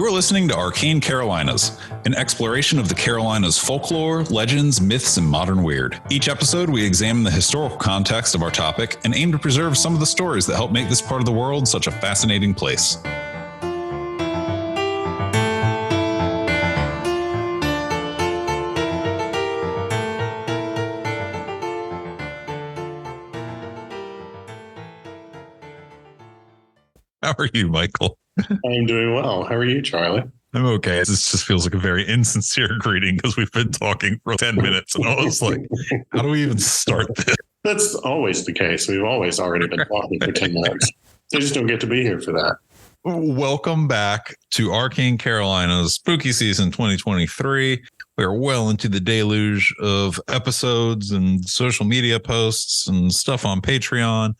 You're listening to Arcane Carolinas, an exploration of the Carolinas' folklore, legends, myths, and modern weird. Each episode, we examine the historical context of our topic and aim to preserve some of the stories that help make this part of the world such a fascinating place. How are you, Michael? I'm doing well. How are you, Charlie? I'm okay. This just feels like a very insincere greeting because we've been talking for 10 minutes and I was like, how do we even start this? That's always the case. We've always already been talking for 10 minutes. They just don't get to be here for that. Welcome back to Arcane Carolinas Spooky Season 2023. We are well into the deluge of episodes and social media posts and stuff on Patreon.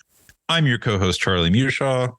I'm your co-host, Charlie Mushaw.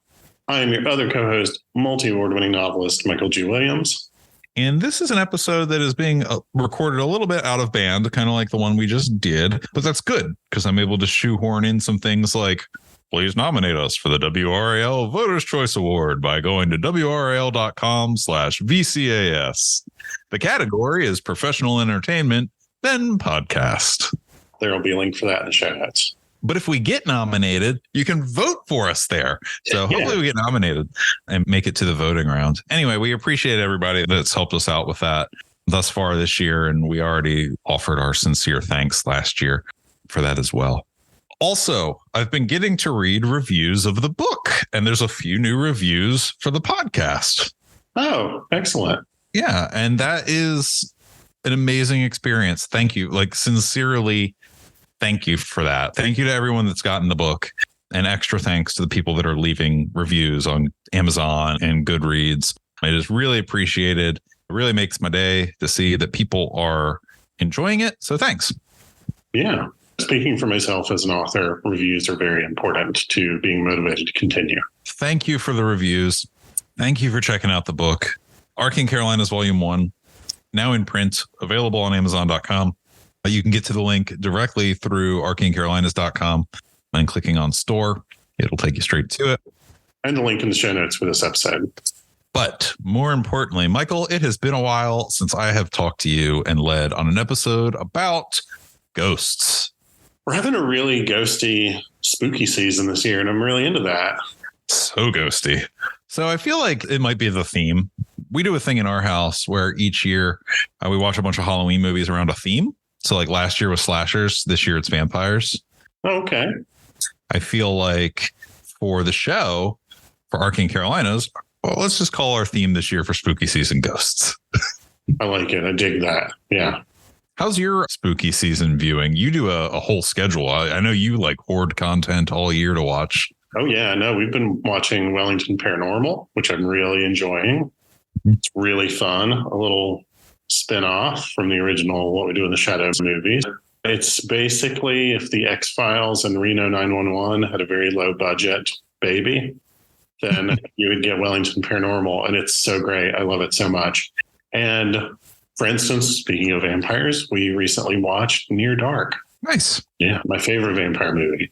I'm your other co-host, multi-award-winning novelist, Michael G. Williams. And this is an episode that is being recorded a little bit out of band, kind of like the one we just did. But that's good because I'm able to shoehorn in some things like, please nominate us for the WRAL Voters' Choice Award by going to wral.com/VCAS. The category is professional entertainment, then podcast. There will be a link for that in the show notes. But if we get nominated, you can vote for us there. So hopefully we get nominated and make it to the voting round. Anyway, we appreciate everybody that's helped us out with that thus far this year. And we already offered our sincere thanks last year for that as well. Also, I've been getting to read reviews of the book, and there's a few new reviews for the podcast. Oh, excellent. Yeah. And that is an amazing experience. Thank you. Like, sincerely, thank you for that. Thank you to everyone that's gotten the book, and extra thanks to the people that are leaving reviews on Amazon and Goodreads. It is really appreciated. It really makes my day to see that people are enjoying it. So thanks. Yeah. Speaking for myself as an author, reviews are very important to being motivated to continue. Thank you for the reviews. Thank you for checking out the book. Arcane Carolinas Volume 1, now in print, available on Amazon.com. You can get to the link directly through arcanecarolinas.com and clicking on store. It'll take you straight to it. And the link in the show notes for this episode. But more importantly, Michael, it has been a while since I have talked to you and led on an episode about ghosts. We're having a really ghosty, spooky season this year, and I'm really into that. So ghosty. So I feel like it might be the theme. We do a thing in our house where each year we watch a bunch of Halloween movies around a theme. So like last year was slashers. This year it's vampires. Okay. I feel like for the show, for Arcane Carolinas, well, let's just call our theme this year for spooky season ghosts. I like it. I dig that. Yeah. How's your spooky season viewing? You do a whole schedule. I know you like hoard content all year to watch. Oh, yeah. No, we've been watching Wellington Paranormal, which I'm really enjoying. It's really fun. A little spin-off from the original What We Do in the Shadows movies. It's basically if the X-Files and Reno 911 had a very low budget baby, then you would get Wellington Paranormal, and it's so great. I love it so much. And for instance, speaking of vampires, we recently watched Near Dark. Nice. Yeah, my favorite vampire movie.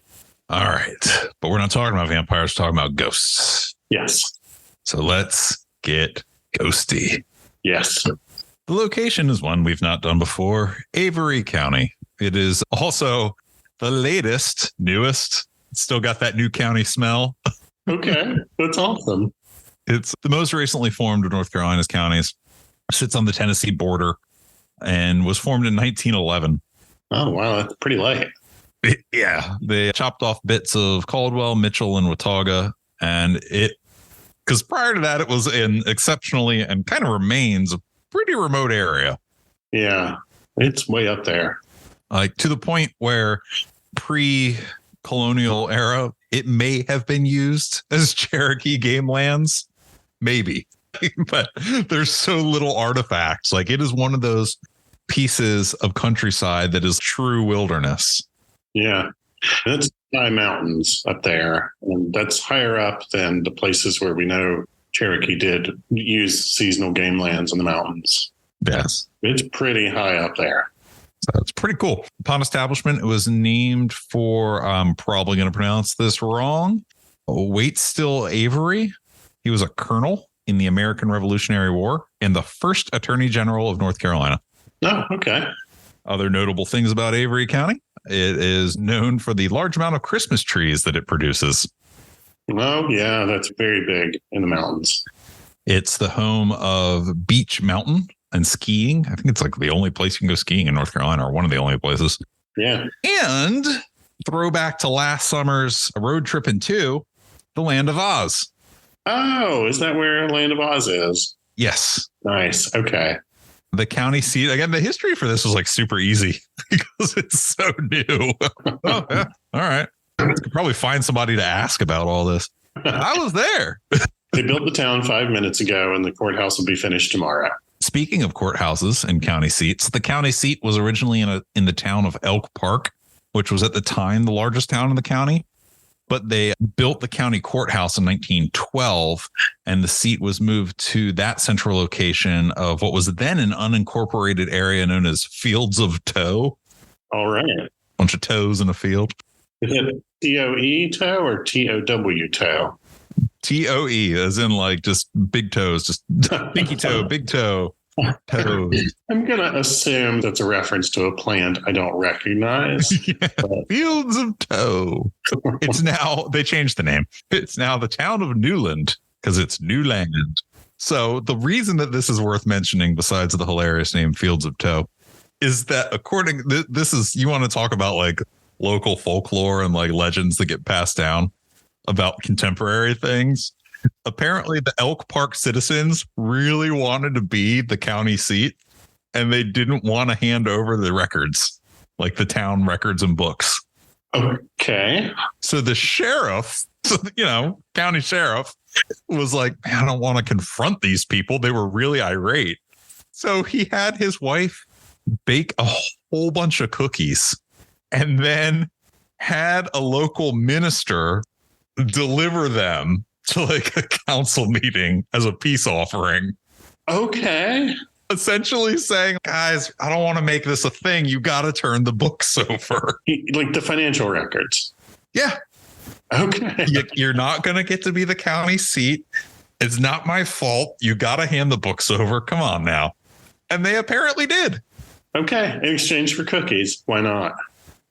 All right. But we're not talking about vampires, we're talking about ghosts. Yes. So let's get ghosty. Yes. The location is one we've not done before, Avery County. It is also the latest, newest. It's still got that new county smell. Okay, that's awesome. It's the most recently formed of North Carolina's counties. Sits on the Tennessee border and was formed in 1911. Oh, wow. That's pretty late. Yeah. They chopped off bits of Caldwell, Mitchell, and Watauga. And because prior to that, it was an exceptionally and kind of remains a pretty remote area. Yeah, it's way up there. Like to the point where pre-colonial era, it may have been used as Cherokee game lands. Maybe. But there's so little artifacts. Like it is one of those pieces of countryside that is true wilderness. Yeah. That's high mountains up there. And that's higher up than the places where we know Cherokee did use seasonal game lands in the mountains. Yes. It's pretty high up there. So it's pretty cool. Upon establishment, it was named for, I'm probably going to pronounce this wrong, Waitstill Avery. He was a colonel in the American Revolutionary War and the first Attorney General of North Carolina. Oh, okay. Other notable things about Avery County. It is known for the large amount of Christmas trees that it produces. Oh, yeah, that's very big in the mountains. It's the home of Beach Mountain and skiing. I think it's like the only place you can go skiing in North Carolina, or one of the only places. Yeah. And throwback to last summer's road trip into the Land of Oz. Oh, is that where Land of Oz is? Yes. Nice. Okay. The county seat. Again, the history for this was like super easy because it's so new. Oh, yeah. All right. I could probably find somebody to ask about all this. I was there. They built the town 5 minutes ago, and the courthouse will be finished tomorrow. Speaking of courthouses and county seats, the county seat was originally in the town of Elk Park, which was at the time the largest town in the county. But they built the county courthouse in 1912, and the seat was moved to that central location of what was then an unincorporated area known as Fields of Tow. All right. Bunch of toes in a field. Is it TOE tow or TOW tow? TOE, as in like just big toes, just pinky toe, big toe, toes. I'm going to assume that's a reference to a plant I don't recognize. Yeah. Fields of Tow. It's now, they changed the name. It's now the town of Newland because it's new land. So the reason that this is worth mentioning, besides the hilarious name Fields of Tow, is that this is, you want to talk about like local folklore and like legends that get passed down about contemporary things. Apparently the Elk Park citizens really wanted to be the county seat, and they didn't want to hand over the records, like the town records and books. Okay. So the sheriff, county sheriff was like, man, I don't want to confront these people. They were really irate. So he had his wife bake a whole bunch of cookies and then had a local minister deliver them to like a council meeting as a peace offering. Okay. Essentially saying, guys, I don't want to make this a thing. You got to turn the books over. Like the financial records. Yeah. Okay. You're not going to get to be the county seat. It's not my fault. You got to hand the books over. Come on now. And they apparently did. Okay. In exchange for cookies. Why not?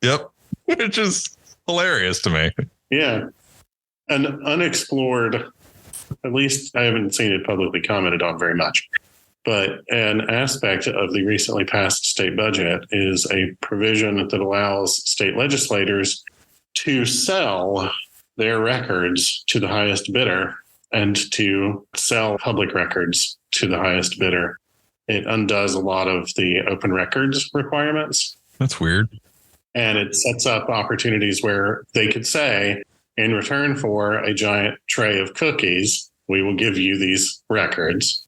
Yep. Which is hilarious to me. Yeah. An unexplored, at least I haven't seen it publicly commented on very much, but an aspect of the recently passed state budget is a provision that allows state legislators to sell their records to the highest bidder and to sell public records to the highest bidder. It undoes a lot of the open records requirements. That's weird. And it sets up opportunities where they could say, in return for a giant tray of cookies, we will give you these records.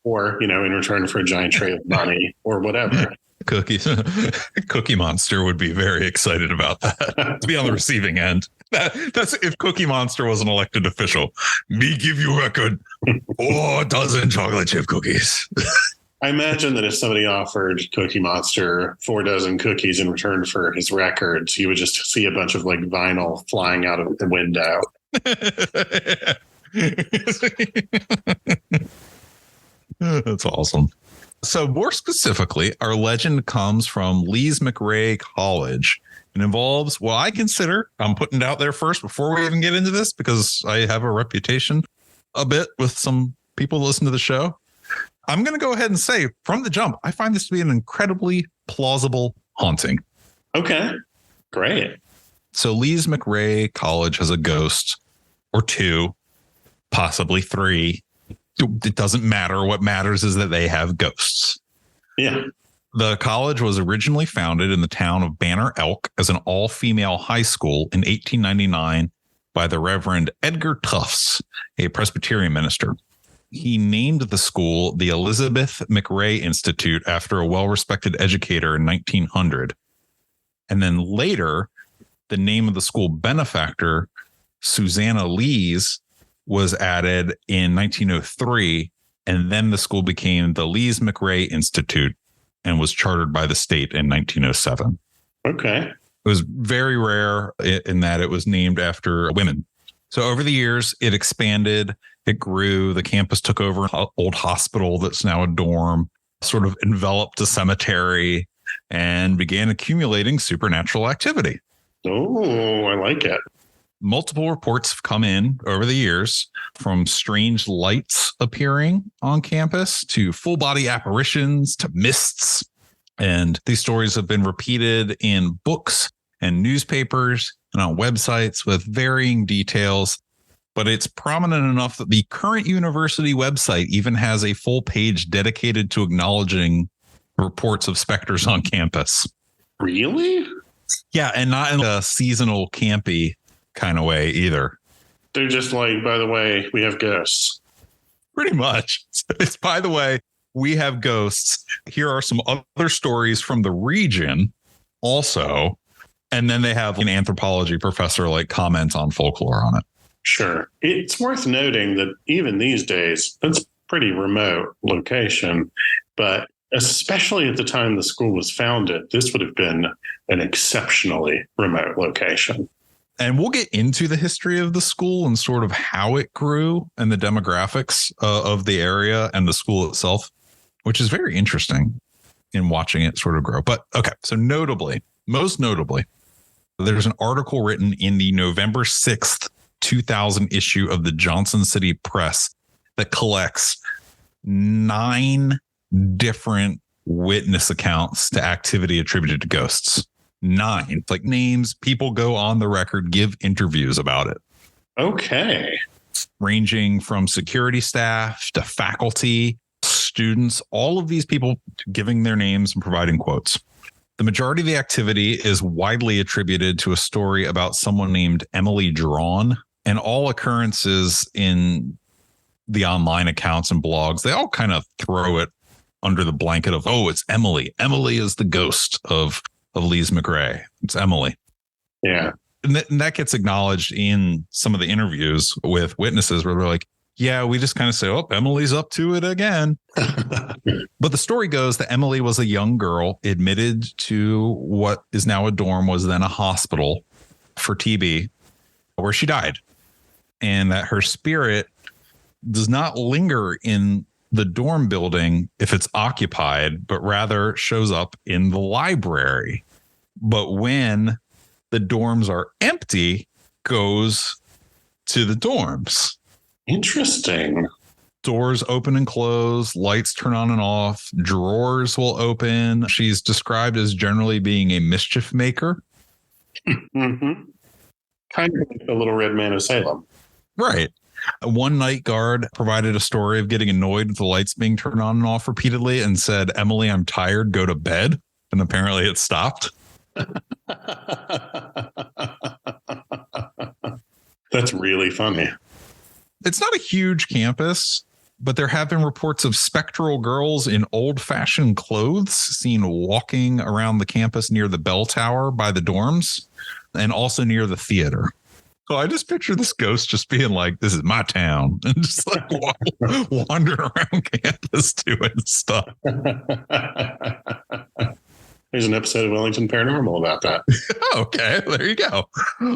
Or, in return for a giant tray of money or whatever. Cookie Monster would be very excited about that. To be on the receiving end. That's if Cookie Monster was an elected official. Me give you record 4 dozen chocolate chip cookies. I imagine that if somebody offered Cookie Monster 4 dozen cookies in return for his records, you would just see a bunch of like vinyl flying out of the window. That's awesome. So more specifically, our legend comes from Lees-McRae College and involves what I consider, I'm putting it out there first before we even get into this, because I have a reputation a bit with some people that listen to the show. I'm going to go ahead and say from the jump, I find this to be an incredibly plausible haunting. Okay, great. So Lees-McRae College has a ghost or 2, possibly 3. It doesn't matter. What matters is that they have ghosts. Yeah. The college was originally founded in the town of Banner Elk as an all-female high school in 1899 by the Reverend Edgar Tufts, a Presbyterian minister. He named the school the Elizabeth McRae Institute after a well-respected educator in 1900. And then later, the name of the school benefactor, Susanna Lees, was added in 1903, and then the school became the Lees-McRae Institute and was chartered by the state in 1907. Okay. It was very rare in that it was named after women. So over the years, it expanded It grew. The campus took over an old hospital that's now a dorm, sort of enveloped a cemetery, and began accumulating supernatural activity. Oh, I like it. Multiple reports have come in over the years, from strange lights appearing on campus to full body apparitions to mists. And these stories have been repeated in books and newspapers and on websites with varying details. But it's prominent enough that the current university website even has a full page dedicated to acknowledging reports of specters on campus. Really? Yeah, and not in a seasonal campy kind of way either. They're just like, by the way, we have ghosts. Pretty much. It's, by the way, we have ghosts. Here are some other stories from the region also. And then they have an anthropology professor like comment on folklore on it. Sure. It's worth noting that even these days, that's pretty remote location. But especially at the time the school was founded, this would have been an exceptionally remote location. And we'll get into the history of the school and sort of how it grew and the demographics of the area and the school itself, which is very interesting in watching it sort of grow. But okay, so most notably, there's an article written in the November 6th, 2000 issue of the Johnson City Press that collects 9 different witness accounts to activity attributed to ghosts. 9. It's like names, people go on the record, give interviews about it. Okay. Ranging from security staff to faculty, students, all of these people giving their names and providing quotes. The majority of the activity is widely attributed to a story about someone named Emily Drawn, and all occurrences in the online accounts and blogs, they all kind of throw it under the blanket of, oh, it's Emily. Emily is the ghost of Lees-McRae. It's Emily. Yeah. And that gets acknowledged in some of the interviews with witnesses where they're like, yeah, we just kind of say, oh, Emily's up to it again. But the story goes that Emily was a young girl admitted to what is now a dorm, was then a hospital for TB, where she died. And that her spirit does not linger in the dorm building if it's occupied, but rather shows up in the library. But when the dorms are empty, goes to the dorms. Interesting. Doors open and close, lights turn on and off, drawers will open. She's described as generally being a mischief maker. Mm-hmm. Kind of like the Little Red Man of Salem. Right. One night guard provided a story of getting annoyed with the lights being turned on and off repeatedly and said, Emily, I'm tired, go to bed. And apparently it stopped. That's really funny. It's not a huge campus, but there have been reports of spectral girls in old-fashioned clothes seen walking around the campus near the bell tower by the dorms and also near the theater. So I just picture this ghost just being like, this is my town, and just like wandering around campus doing stuff. There's an episode of Wellington Paranormal about that. Okay, there you go.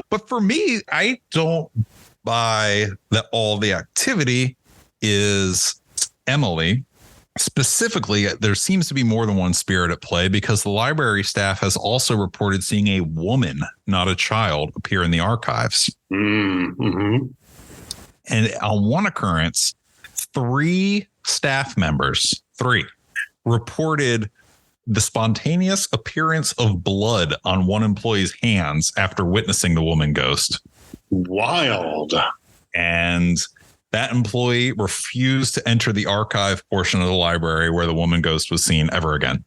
But for me, I don't buy that all the activity is Emily. Specifically, there seems to be more than one spirit at play because the library staff has also reported seeing a woman, not a child, appear in the archives. Mm-hmm. And on one occurrence, 3 staff members, 3, reported the spontaneous appearance of blood on one employee's hands after witnessing the woman ghost. Wild. And that employee refused to enter the archive portion of the library where the woman ghost was seen ever again.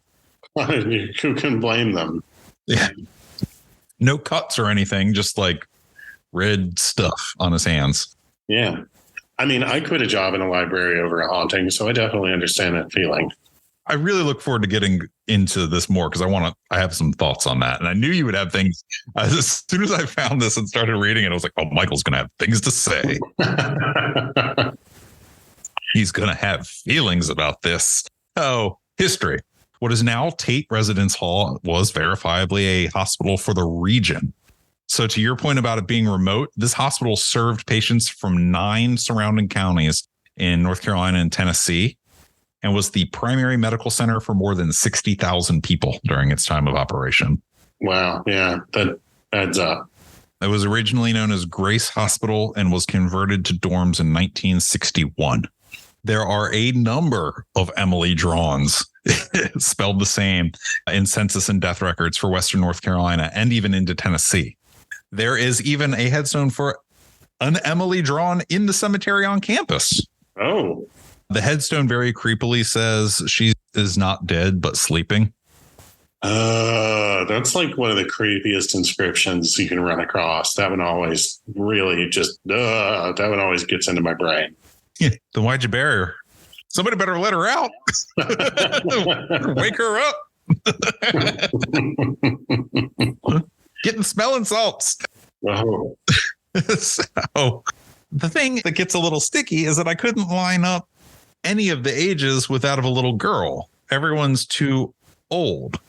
Who can blame them? Yeah. No cuts or anything, just like red stuff on his hands. Yeah. I mean, I quit a job in a library over a haunting, so I definitely understand that feeling. I really look forward to getting into this more because I have some thoughts on that. And I knew you would have things. As soon as I found this and started reading it, I was like, oh, Michael's going to have things to say. He's going to have feelings about this. Oh, history. What is now Tate Residence Hall was verifiably a hospital for the region. So to your point about it being remote, this hospital served patients from 9 surrounding counties in North Carolina and Tennessee, and was the primary medical center for more than 60,000 people during its time of operation. Wow. Yeah, that adds up. It was originally known as Grace Hospital and was converted to dorms in 1961. There are a number of Emily Drons spelled the same in census and death records for Western North Carolina and even into Tennessee. There is even a headstone for an Emily Drawn in the cemetery on campus. Oh. The headstone very creepily says she is not dead, but sleeping. That's like one of the creepiest inscriptions you can run across. That one always really that one always gets into my brain. Yeah, then why'd you bury her? Somebody better let her out. Wake her up. Getting smelling salts. Oh. So the thing that gets a little sticky is that I couldn't line up any of the ages with that of a little girl. Everyone's too old.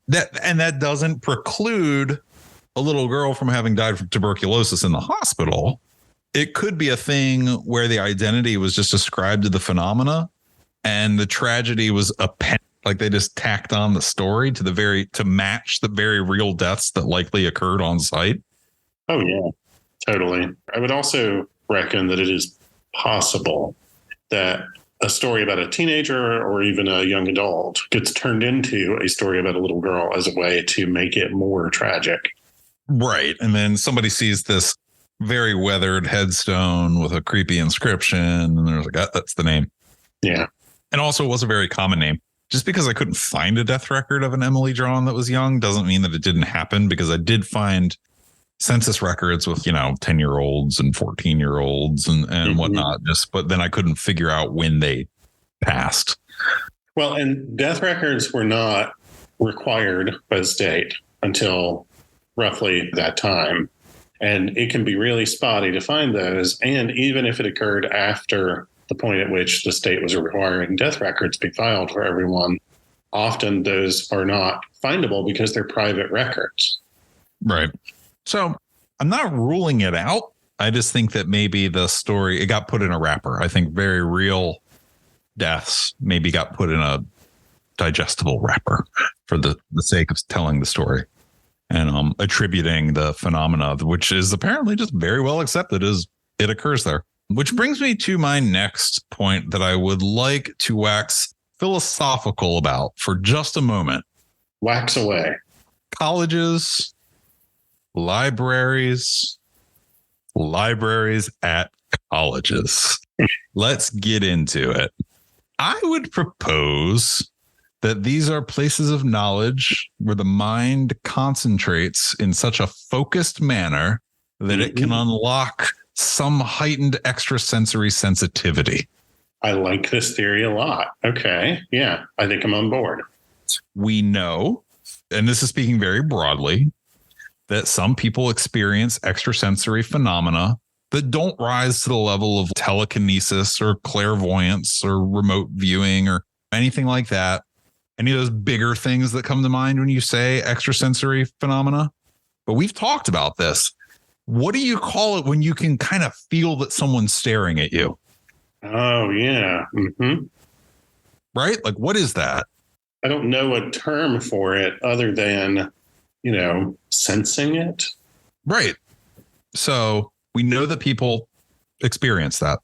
That doesn't preclude a little girl from having died from tuberculosis in the hospital. It could be a thing where the identity was just ascribed to the phenomena and the tragedy was like they just tacked on the story to match the very real deaths that likely occurred on site. Oh yeah, totally. I would also reckon that it is possible that a story about a teenager or even a young adult gets turned into a story about a little girl as a way to make it more tragic. Right. And then somebody sees this very weathered headstone with a creepy inscription and there's like, that's the name. Yeah. And also it was a very common name. Just because I couldn't find a death record of an Emily Drawn that was young doesn't mean that it didn't happen, because I did find census records with, 10-year-olds and 14-year-olds and whatnot. But then I couldn't figure out when they passed. Well, and death records were not required by the state until roughly that time. And it can be really spotty to find those. And even if it occurred after the point at which the state was requiring death records be filed for everyone, often those are not findable because they're private records. Right. So I'm not ruling it out. I just think that maybe the story, it got put in a wrapper. I think very real deaths maybe got put in a digestible wrapper for the sake of telling the story and attributing the phenomena, which is apparently just very well accepted as it occurs there. Which brings me to my next point that I would like to wax philosophical about for just a moment. Wax away. Colleges, libraries at colleges. Let's get into it. I would propose that these are places of knowledge where the mind concentrates in such a focused manner that it can unlock some heightened extrasensory sensitivity. I like this theory a lot. Okay. Yeah, I think I'm on board. We know, and this is speaking very broadly, that some people experience extrasensory phenomena that don't rise to the level of telekinesis or clairvoyance or remote viewing or anything like that. Any of those bigger things that come to mind when you say extrasensory phenomena. But we've talked about this. What do you call it when you can kind of feel that someone's staring at you? Oh, yeah. Mm-hmm. Right? Like, what is that? I don't know a term for it other than, sensing it. Right. So we know that people experience that.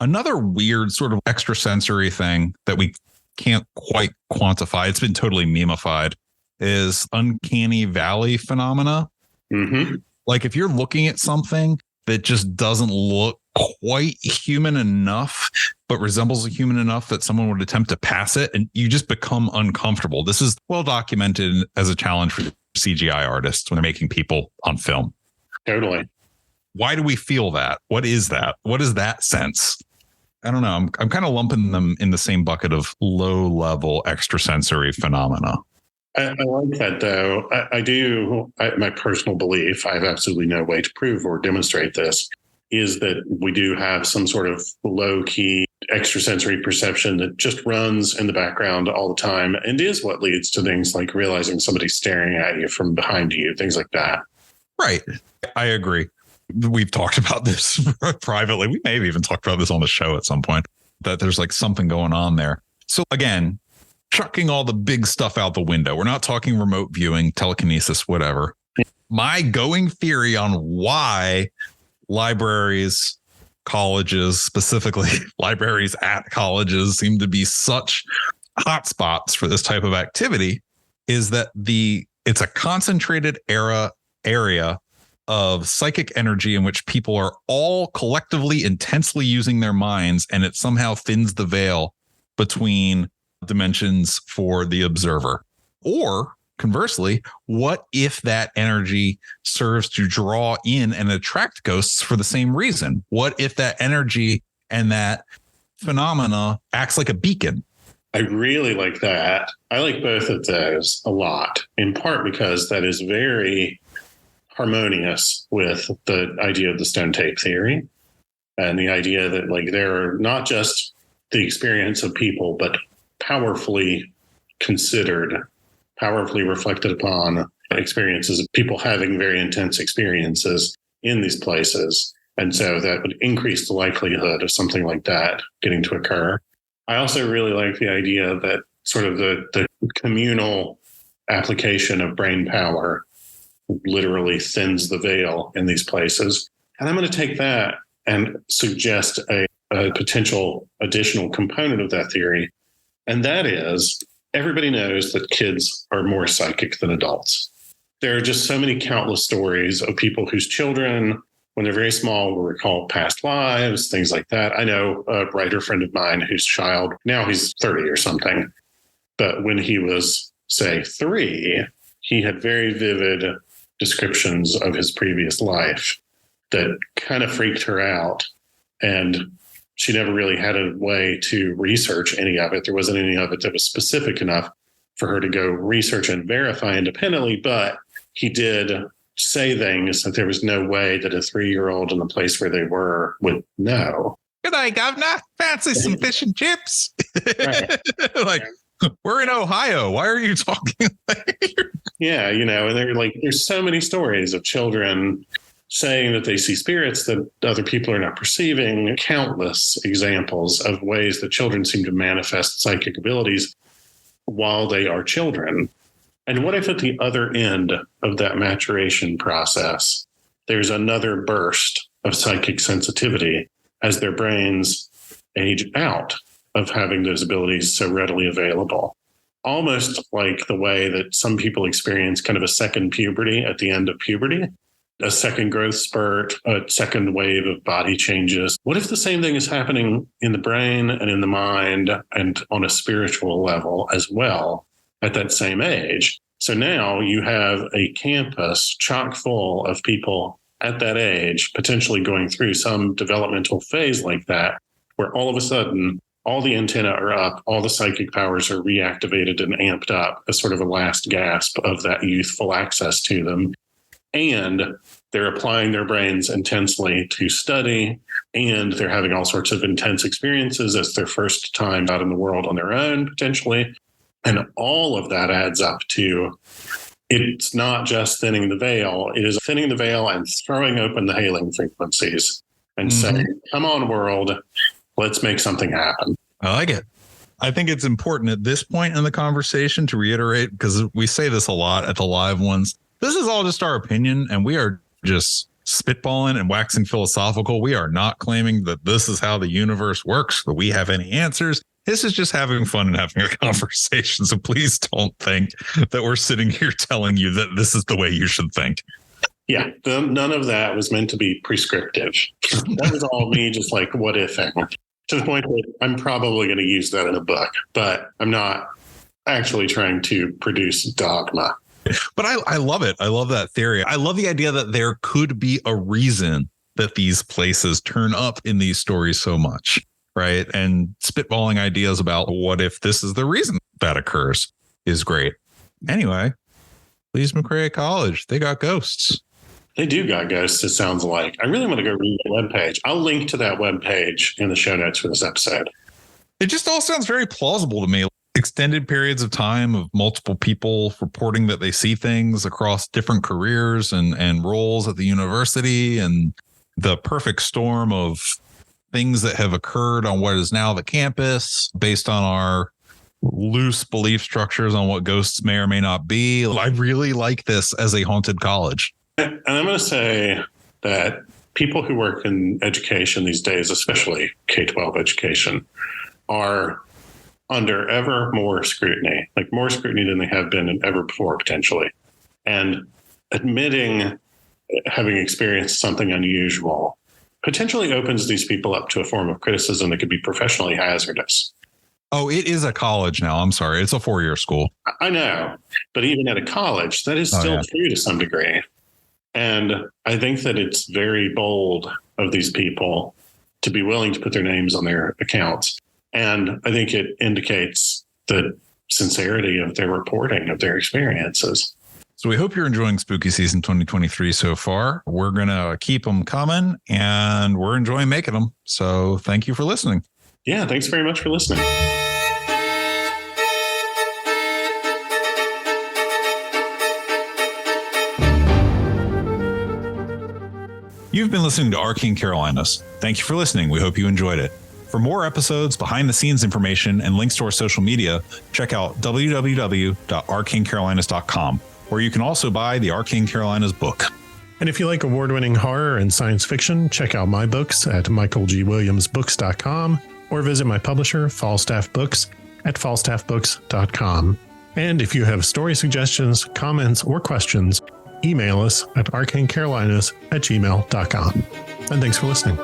Another weird sort of extrasensory thing that we can't quite quantify, it's been totally memeified, is uncanny valley phenomena. Mm-hmm. Like if you're looking at something that just doesn't look quite human enough, but resembles a human enough that someone would attempt to pass it, and you just become uncomfortable. This is well documented as a challenge for CGI artists when they're making people on film. Totally. Why do we feel that? What is that? What is that sense? I don't know. I'm kind of lumping them in the same bucket of low level extrasensory phenomena. I like that, though. I do. My personal belief, I have absolutely no way to prove or demonstrate this, is that we do have some sort of low key extrasensory perception that just runs in the background all the time and is what leads to things like realizing somebody's staring at you from behind you, things like that. Right. I agree. We've talked about this privately. We may have even talked about this on the show at some point, that there's like something going on there. So again, chucking all the big stuff out the window. We're not talking remote viewing, telekinesis, whatever. My going theory on why libraries, colleges, specifically libraries at colleges, seem to be such hotspots for this type of activity is that it's a concentrated area of psychic energy in which people are all collectively intensely using their minds, and it somehow thins the veil between dimensions for the observer. Or conversely, what if that energy serves to draw in and attract ghosts for the same reason? What if that energy and that phenomena acts like a beacon? I really like that. I like both of those a lot, in part because that is very harmonious with the idea of the stone tape theory and the idea that like there are not just the experience of people, but powerfully considered, powerfully reflected upon experiences of people having very intense experiences in these places. And so that would increase the likelihood of something like that getting to occur. I also really like the idea that sort of the communal application of brain power literally thins the veil in these places. And I'm going to take that and suggest a potential additional component of that theory. And that is, everybody knows that kids are more psychic than adults. There are just so many countless stories of people whose children, when they're very small, will recall past lives, things like that. I know a writer friend of mine whose child, now he's 30 or something, but when he was, say, 3, he had very vivid descriptions of his previous life that kind of freaked her out. And she never really had a way to research any of it. There wasn't any of it that was specific enough for her to go research and verify independently. But he did say things that there was no way that a 3-year-old in the place where they were would know. Good day, governor. Fancy some fish and chips. Like, we're in Ohio. Why are you talking like Yeah, and they're like, there's so many stories of children saying that they see spirits that other people are not perceiving, countless examples of ways that children seem to manifest psychic abilities while they are children. And what if at the other end of that maturation process, there's another burst of psychic sensitivity as their brains age out of having those abilities so readily available? Almost like the way that some people experience kind of a second puberty at the end of puberty, a second growth spurt, a second wave of body changes. What if the same thing is happening in the brain and in the mind and on a spiritual level as well at that same age? So now you have a campus chock full of people at that age, potentially going through some developmental phase like that, where all of a sudden all the antennae are up, all the psychic powers are reactivated and amped up as sort of a last gasp of that youthful access to them. And they're applying their brains intensely to study, and they're having all sorts of intense experiences as their first time out in the world on their own, potentially. And all of that adds up to, it's not just thinning the veil, it is thinning the veil and throwing open the hailing frequencies and saying, come on, world, let's make something happen. I like it. I think it's important at this point in the conversation to reiterate, because we say this a lot at the live ones. This is all just our opinion, and we are just spitballing and waxing philosophical. We are not claiming that this is how the universe works, that we have any answers. This is just having fun and having a conversation. So please don't think that we're sitting here telling you that this is the way you should think. Yeah, none of that was meant to be prescriptive. That was all me just like what ifing, to the point that I'm probably going to use that in a book, but I'm not actually trying to produce dogma. But I love it. I love that theory. I love the idea that there could be a reason that these places turn up in these stories so much, right? And spitballing ideas about what if this is the reason that occurs is great. Anyway, Lees-McRae College, they got ghosts. They do got ghosts, it sounds like. I really want to go read the webpage. I'll link to that webpage in the show notes for this episode. It just all sounds very plausible to me. Extended periods of time of multiple people reporting that they see things across different careers and roles at the university, and the perfect storm of things that have occurred on what is now the campus based on our loose belief structures on what ghosts may or may not be. I really like this as a haunted college. And I'm going to say that people who work in education these days, especially K-12 education, are under ever more scrutiny, like more scrutiny than they have been ever before, potentially. And admitting having experienced something unusual potentially opens these people up to a form of criticism that could be professionally hazardous. Oh, it is a college now. I'm sorry. It's a 4-year school. I know. But even at a college, that is still true to some degree. And I think that it's very bold of these people to be willing to put their names on their accounts. And I think it indicates the sincerity of their reporting of their experiences. So we hope you're enjoying Spooky Season 2023 so far. We're going to keep them coming, and we're enjoying making them. So thank you for listening. Yeah, thanks very much for listening. You've been listening to Arcane Carolinas. Thank you for listening. We hope you enjoyed it. For more episodes, behind-the-scenes information, and links to our social media, check out www.arcanecarolinas.com, where you can also buy the Arcane Carolinas book. And if you like award-winning horror and science fiction, check out my books at michaelgwilliamsbooks.com or visit my publisher, Falstaff Books, at falstaffbooks.com. And if you have story suggestions, comments, or questions, email us at arcanecarolinas@gmail.com. And thanks for listening.